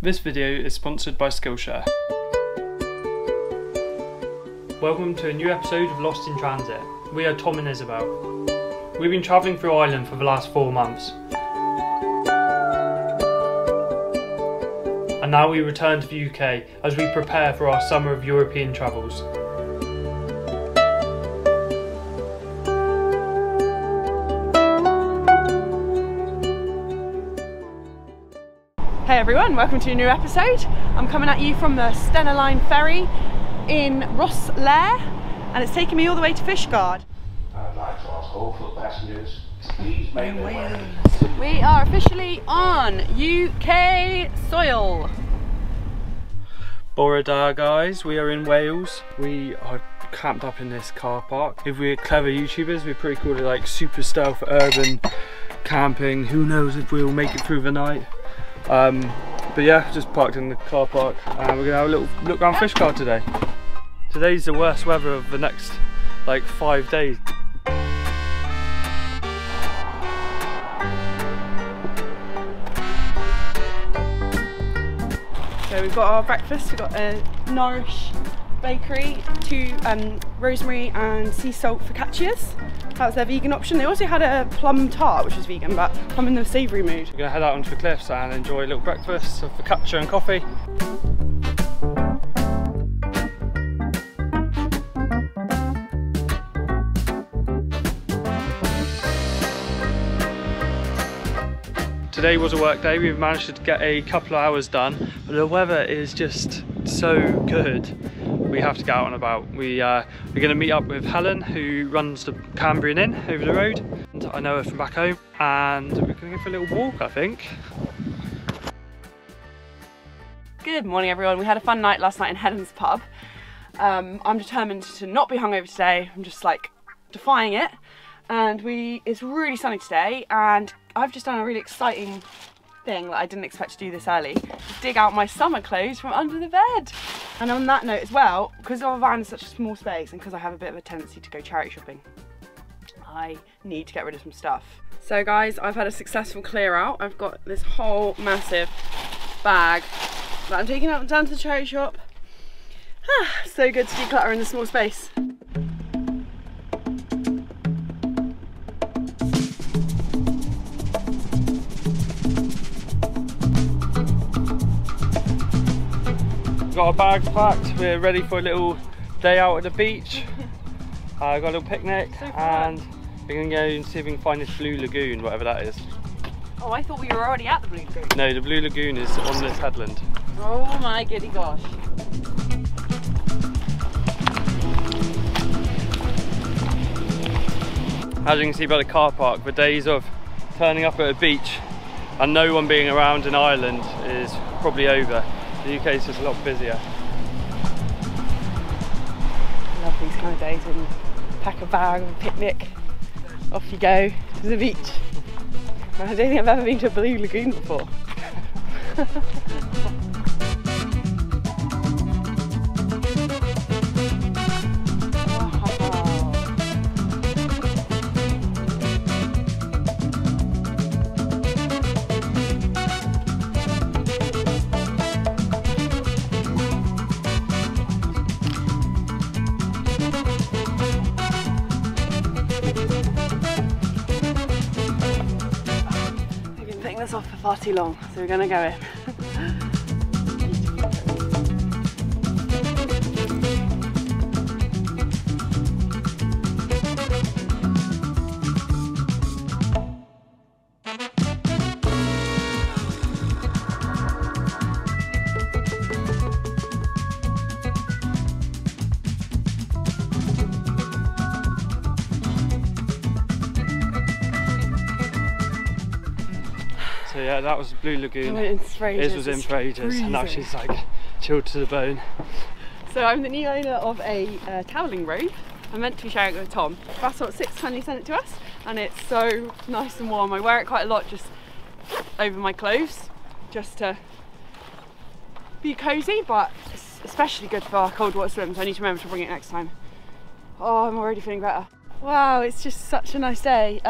This video is sponsored by Skillshare. Welcome to a new episode of Lost in Transit. We are Tom and Isabel. We've been travelling through Ireland for the last 4 months. And now we return to the UK as we prepare for our summer of European travels. Hey everyone, welcome to a new episode. I'm coming at you from the Stena Line ferry in Rosslare, and it's taking me all the way to Fishguard. I'd like to ask all foot passengers, please make their way. We are officially on UK soil. Borada guys, we are in Wales. We are camped up in this car park. If we're clever YouTubers, we're pretty cool to like super stealth urban camping. Who knows if we'll make it through the night. But yeah, just parked in the car park and we're gonna have a little look around Fishguard today. Today's the worst weather of the next like 5 days. So we've got our breakfast. We've got a Nourish bakery, 2 rosemary and sea salt focaccias. That was their vegan option. They also had a plum tart, which was vegan, but I'm in the savoury mood. We're gonna head out onto the cliffs and enjoy a little breakfast of focaccia and coffee. Today was a work day. We've managed to get a couple of hours done, but the weather is just so good. We have to get out and about. We're going to meet up with Helen, who runs the Cambrian Inn over the road. And I know her from back home, and we're going to go for a little walk, I think. Good morning everyone. We had a fun night last night in Helen's pub. I'm determined to not be hungover today. I'm just like defying it. And it's really sunny today, and I've just done a really exciting thing that I didn't expect to do this early. Just dig out my summer clothes from under the bed. And on that note as well, because our van is such a small space and because I have a bit of a tendency to go charity shopping, I need to get rid of some stuff. So guys, I've had a successful clear out. I've got this whole massive bag that I'm taking out down to the charity shop. So good to declutter in the small space. Got our bags packed, we're ready for a little day out at the beach. Got a little picnic, and we're going to go and see if we can find this Blue Lagoon, whatever that is. Oh, I thought we were already at the Blue Lagoon. No, the Blue Lagoon is on this headland. Oh my giddy gosh. As you can see by the car park, the days of turning up at a beach and no one being around in Ireland is probably over. The UK is just a lot busier. I love these kind of days when you pack a bag, a picnic, off you go to the beach. I don't think I've ever been to a Blue Lagoon before. This off for far too long, so we're gonna go in. So yeah, that was Blue Lagoon. Liz was in for ages, and now she's like chilled to the bone. So I'm the new owner of a toweling robe. I'm meant to be sharing it with Tom. That's what kindly sent it to us, and it's so nice and warm. I wear it quite a lot just over my clothes, just to be cosy, but it's especially good for cold water swims. I need to remember to bring it next time. Oh, I'm already feeling better. Wow, it's just such a nice day.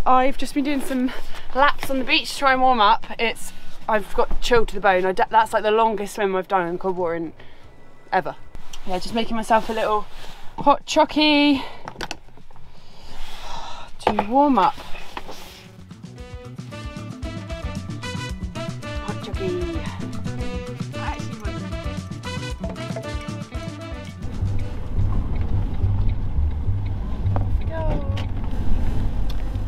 I've just been doing some laps on the beach to try and warm up. I've got chilled to the bone. That's like the longest swim I've done in cold water ever. Yeah, just making myself a little hot chockey to warm up. Hot chockey.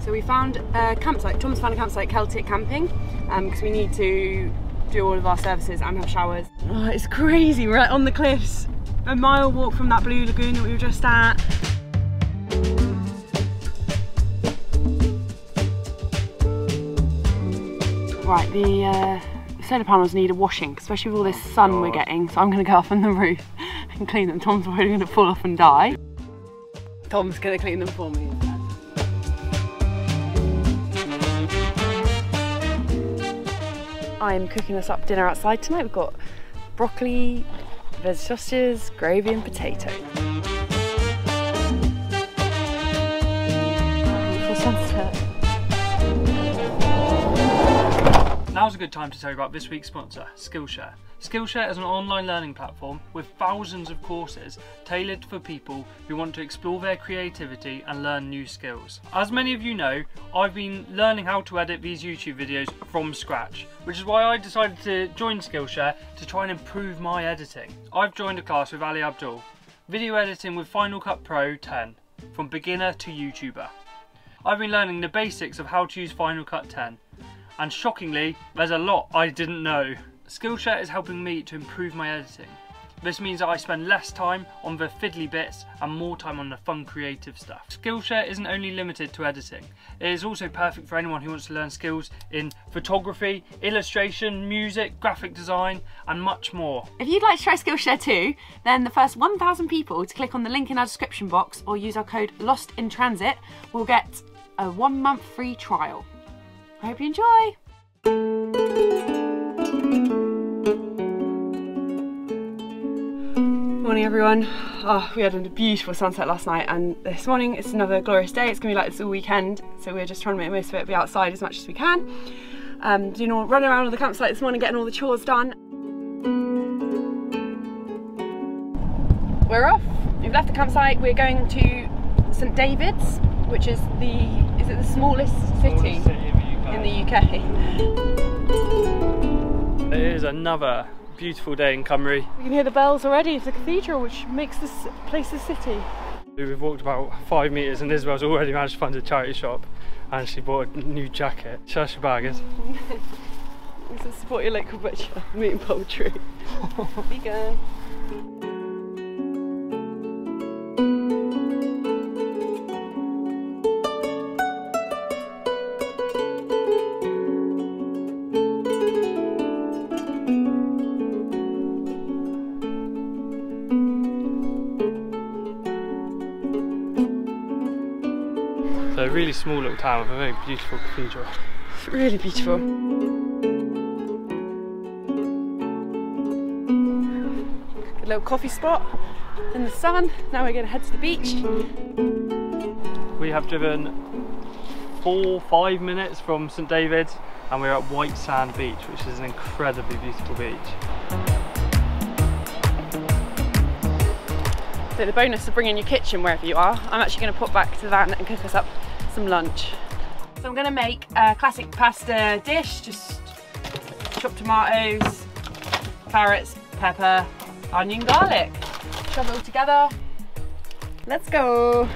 So we found a campsite. Tom's found a campsite, Celtic Camping, because we need to do all of our services and have showers. Oh, it's crazy, we're right on the cliffs. A mile walk from that blue lagoon that we were just at. Right, the solar panels need a washing, especially with all this sun we're getting, so I'm going to go up on the roof and clean them. Tom's probably going to fall off and die. Tom's going to clean them for me. I'm cooking us up dinner outside tonight. We've got broccoli, veg sausages, gravy and potato. Beautiful sunset. Now's a good time to tell you about this week's sponsor, Skillshare. Skillshare is an online learning platform with thousands of courses tailored for people who want to explore their creativity and learn new skills. As many of you know, I've been learning how to edit these YouTube videos from scratch, which is why I decided to join Skillshare to try and improve my editing. I've joined a class with Ali Abdul, video editing with Final Cut Pro 10, from beginner to YouTuber. I've been learning the basics of how to use Final Cut 10, and shockingly, there's a lot I didn't know. Skillshare is helping me to improve my editing. This means that I spend less time on the fiddly bits and more time on the fun creative stuff. Skillshare isn't only limited to editing, it is also perfect for anyone who wants to learn skills in photography, illustration, music, graphic design and much more. If you'd like to try Skillshare too, then the first 1,000 people to click on the link in our description box or use our code LOSTINTRANSIT will get a 1-month free trial. I hope you enjoy! Morning everyone. Oh, we had a beautiful sunset last night and this morning it's another glorious day. It's going to be like this all weekend, so we're just trying to make the most of it, be outside as much as we can. Doing all, running around with the campsite this morning, getting all the chores done. We're off. We've left the campsite. We're going to St David's, which is the smallest city in the UK. It is another beautiful day in Cymru. We can hear the bells already of the cathedral, which makes this place a city. We've walked about 5 metres and Isabel's already managed to find a charity shop and she bought a new jacket. Show your bag is. So support your local butcher, meat and poultry. Vegan. So a really small little town with a very beautiful cathedral. It's really beautiful. Good little coffee spot in the sun. Now we're going to head to the beach. We have driven 4-5 minutes from St David's and we're at White Sand Beach, which is an incredibly beautiful beach. So the bonus of bringing your kitchen wherever you are, I'm actually going to pop back to the van and cook us up some lunch. So I'm going to make a classic pasta dish, just chopped tomatoes, carrots, pepper, onion, garlic. Shove it all together. Let's go!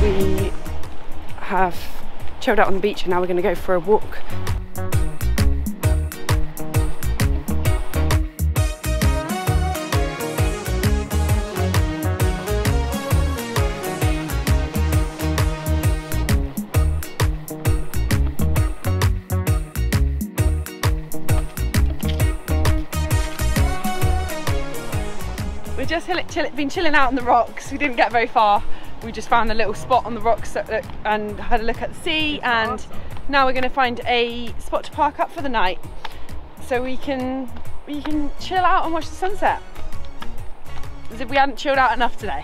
We have chilled out on the beach and now we're going to go for a walk. We've just been chilling out on the rocks. We didn't get very far. We just found a little spot on the rocks and had a look at the sea, and now we're going to find a spot to park up for the night so we can chill out and watch the sunset. as if we hadn't chilled out enough today.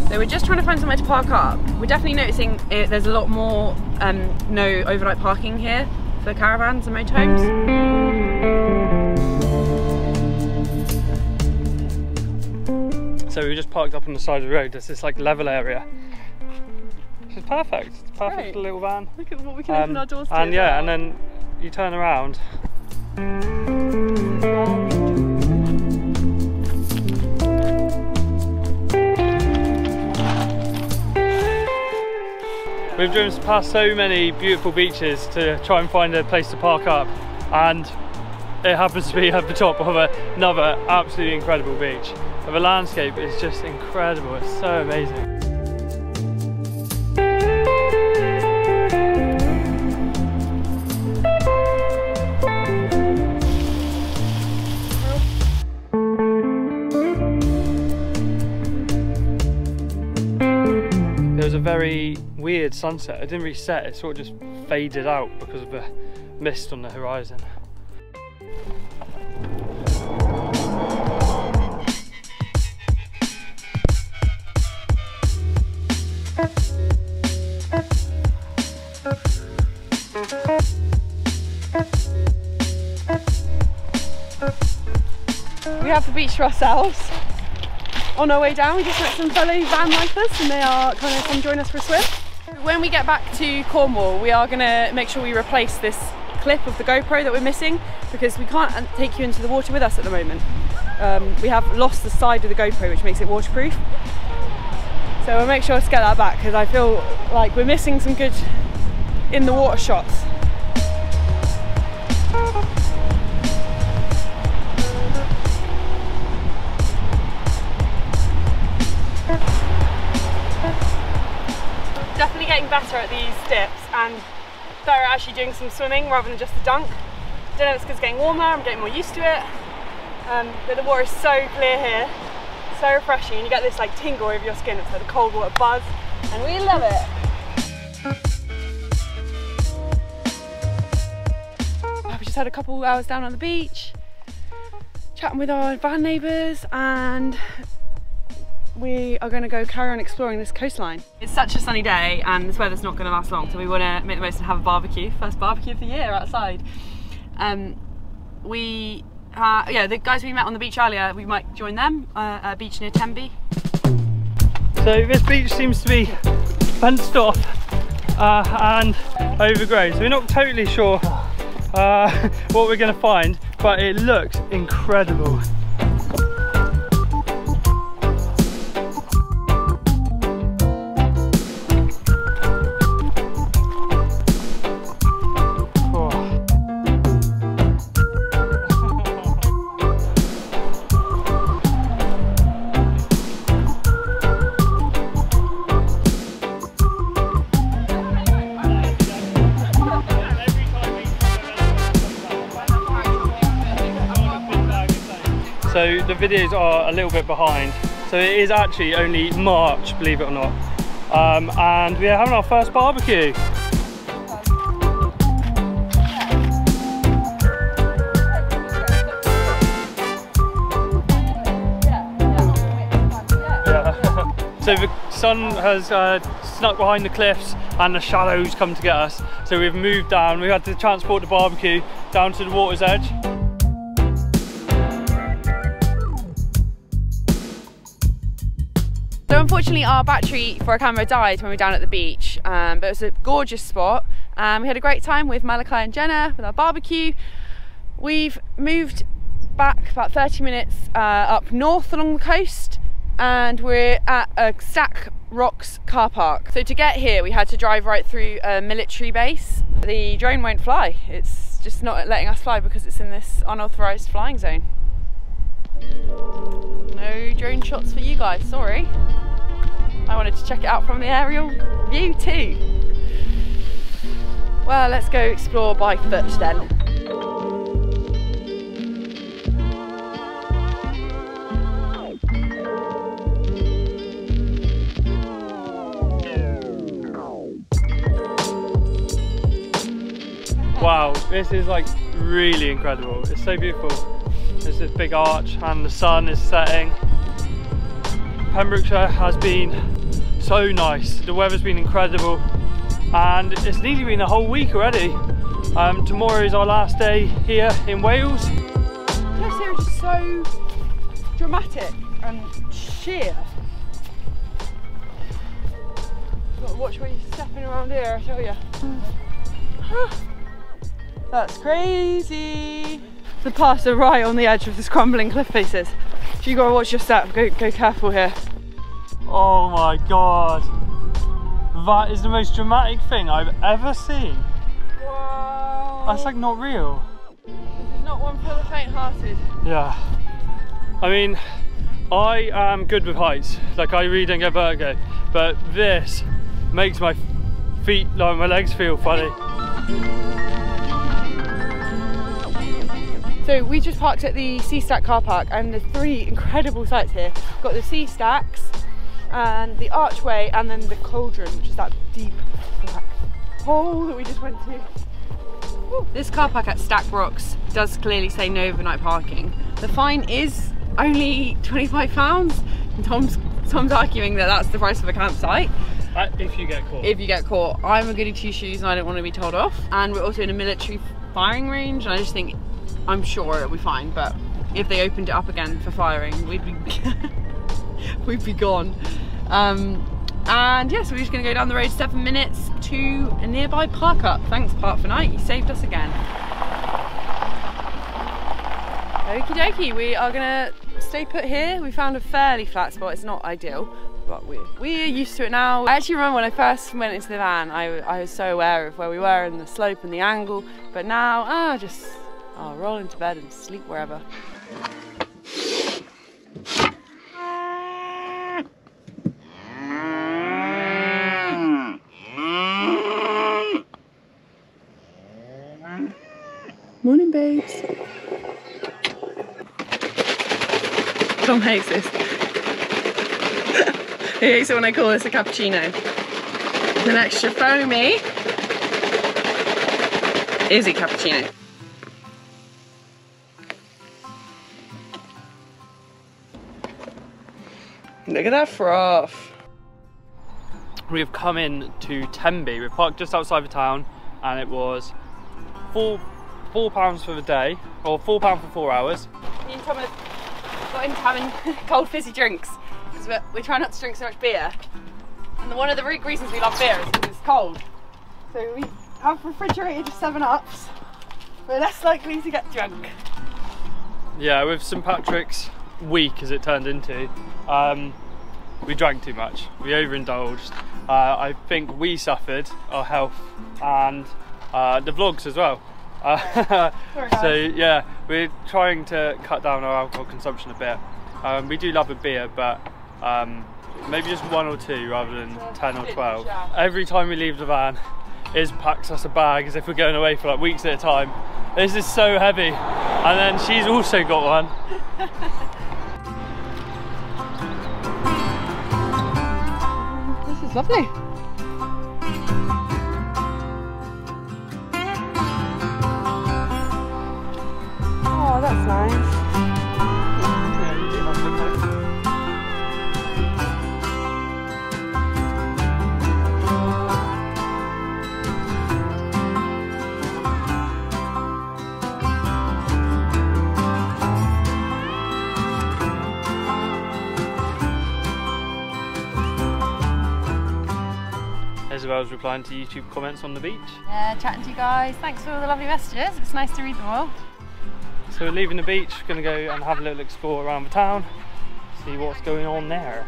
So we're just trying to find somewhere to park up. We're definitely noticing there's a lot more no overnight parking here for caravans and motorhomes. So we just parked up on the side of the road. There's this like level area. It's perfect. It's perfect Right. for a little van. Look at what we can open our doors to. And yeah, and then you turn around. We've driven past so many beautiful beaches to try and find a place to park up, and it happens to be at the top of another absolutely incredible beach. But the landscape is just incredible, it's so amazing. There was a very weird sunset. It didn't really set, it sort of just faded out because of the mist on the horizon. We have the beach to ourselves. On our way down, we just met some fellow van lifers and they are going to come join us for a swim. When we get back to Cornwall, we are going to make sure we replace this clip of the GoPro that we're missing, because we can't take you into the water with us at the moment. We have lost the side of the GoPro, which makes it waterproof. So we'll make sure to get that back, because I feel like we're missing some good in the water shots. Definitely getting better at these dips, and better at actually doing some swimming rather than just the dunk. Don't know if it's because it's getting warmer, I'm getting more used to it. But the water is so clear here, so refreshing, and you get this like tingle over your skin. It's like the cold water buzz, and we love it. We just had a couple hours down on the beach, chatting with our van neighbours, and we are going to go carry on exploring this coastline. It's such a sunny day and this weather's not going to last long, so we want to make the most and have a barbecue. First barbecue of the year outside. Yeah, the guys we met on the beach earlier, we might join them at a beach near Temby. So this beach seems to be fenced off and overgrown, so we're not totally sure what we're going to find, but it looks incredible. So the videos are a little bit behind. So it is actually only March, believe it or not. And we are having our first barbecue. Yeah. So the sun has snuck behind the cliffs and the shallows come to get us. So we've moved down. We had to transport the barbecue down to the water's edge. So unfortunately our battery for our camera died when we were down at the beach, but it was a gorgeous spot. We had a great time with Malachi and Jenna with our barbecue. We've moved back about 30 minutes up north along the coast, and we're at a Stack Rocks car park. So to get here we had to drive right through a military base. The drone won't fly, it's just not letting us fly because it's in this unauthorised flying zone. No drone shots for you guys, sorry. I wanted to check it out from the aerial view too. Well, let's go explore by foot then. Wow, this is like really incredible. It's so beautiful. There's this big arch and the sun is setting. Pembrokeshire has been so nice. The weather's been incredible and it's nearly been a whole week already. Tomorrow is our last day here in Wales. This here is just so dramatic and sheer. Got to watch where you're stepping around here, I tell you. That's crazy. The paths are right on the edge of this crumbling cliff faces. So you gotta watch your step, go careful here. Oh my god. That is the most dramatic thing I've ever seen. Wow. That's like not real. This is not one for the faint-hearted. Yeah. I mean, I am good with heights. Like I really don't get vertigo. But this makes my feet, like my legs feel funny. So we just parked at the Sea Stack car park and there's 3 incredible sights here. We've got the Sea Stacks and the archway and then the cauldron, which is that deep black hole that we just went to. Woo. This car park at Stack Rocks does clearly say no overnight parking. The fine is only £25 and Tom's arguing that that's the price of a campsite. If you get caught. If you get caught. I'm a goody two-shoes and I don't want to be told off. And we're also in a military firing range and I just think, I'm sure it'll be fine, but if they opened it up again for firing, we'd be we'd be gone. And yeah, so we're just gonna go down the road 7 minutes to a nearby parkup. Thanks, Park for Night, you saved us again. Okie dokie, we are gonna stay put here. We found a fairly flat spot. It's not ideal, but we're used to it now. I actually remember when I first went into the van, I was so aware of where we were and the slope and the angle, but now I'll roll into bed and sleep wherever. Morning, babes. Tom hates this. He hates it when I call this a cappuccino. An extra foamy is a cappuccino. Look at that froth. We've come in to Tenby. We've parked just outside the town and it was £4 for the day, or £4 for 4 hours. Me and Tom have got into having cold fizzy drinks because we try not to drink so much beer. And one of the reasons we love beer is because it's cold. So we have refrigerated 7-Ups. We're less likely to get drunk. Yeah, with St Patrick's week as it turned into, we drank too much. We overindulged. I think we suffered our health and the vlogs as well. So yeah, we're trying to cut down our alcohol consumption a bit. We do love a beer, but maybe just 1 or 2 rather than 10 or 12. Every time we leave the van, Iz packs us a bag as if we're going away for like weeks at a time. This is so heavy, and then she's also got one. This is lovely. Oh, that's nice. Isabel's replying to YouTube comments on the beach. Yeah, chatting to you guys. Thanks for all the lovely messages. It's nice to read them all. So we're leaving the beach, we're going to go and have a little explore around the town, see what's going on there.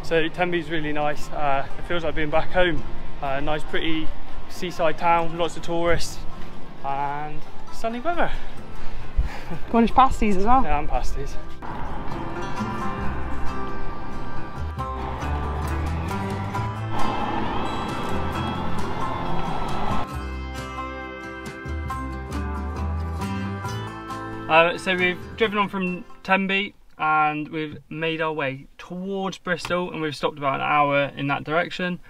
So Tenby's really nice. It feels like being back home. Nice pretty seaside town, lots of tourists and sunny weather. Cornish pasties as well. Yeah, and pasties. So we've driven on from Tenby and we've made our way towards Bristol, and we've stopped about an hour in that direction.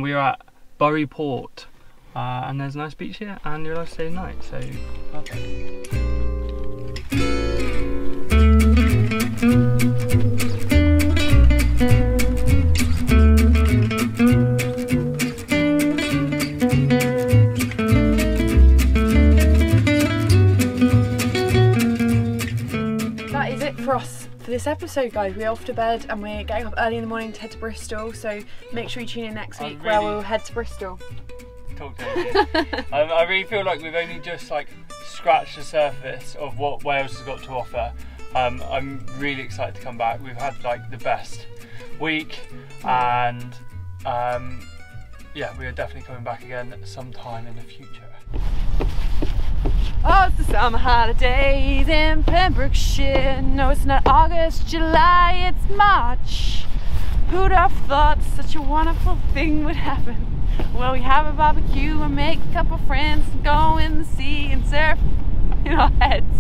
We are at Bury Port, and there's a nice beach here and you're allowed to stay the night, so perfect. For us for this episode, guys. We're off to bed and we're getting up early in the morning to head to Bristol, so make sure you tune in next week where we'll head to Bristol. Talk to me. I really feel like we've only just like scratched the surface of what Wales has got to offer. I'm really excited to come back. We've had like the best week, and yeah, we are definitely coming back again sometime in the future. Oh, it's the summer holidays in Pembrokeshire. No, it's not August, July, it's March. Who'd have thought such a wonderful thing would happen? Well, we have a barbecue and make a couple friends, go in the sea and surf in our heads.